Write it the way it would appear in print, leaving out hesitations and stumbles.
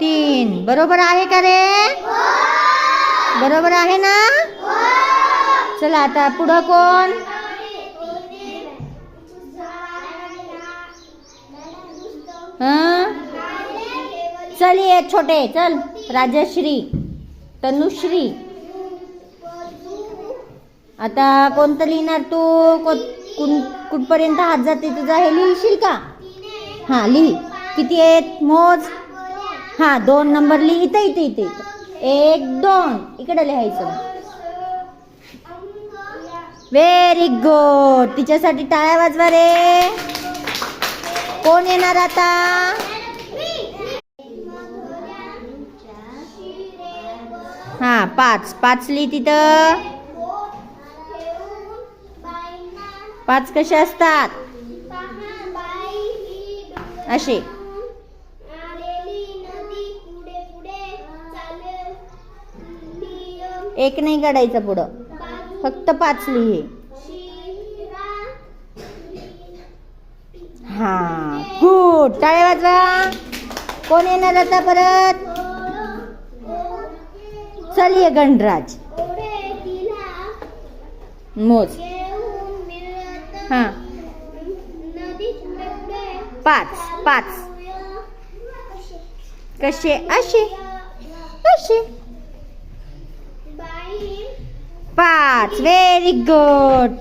3 बरोबर आहे का रे? बरोबर आहे ना? चला आता पुढं कोण? चल ये छोटे चल. राजश्री, तनुश्री. आता कोणतं लिहिणार तू? कुठपर्यंत हात जाते तुझा हे लिहिशील का? हा लिही. किती आहेत मोज. हा 2 नंबर लिही. इथे इथे इथे 1 2 इकडे लिहायचं. Very good. तिच्यासाठी टाळ्या वाजवा रे. कोण येणार आता? हा 5 लिही तिथं. 5 कसे असतात? असे. एक नाही काढायचं पुढं, फक्त 5 लिही. हा गुड. टाळ्या वाजवा. कोण येणार आता परत? चल ये गणराज. मोज. हा 5 कसे? असे असे. 5 व्हेरी गुड.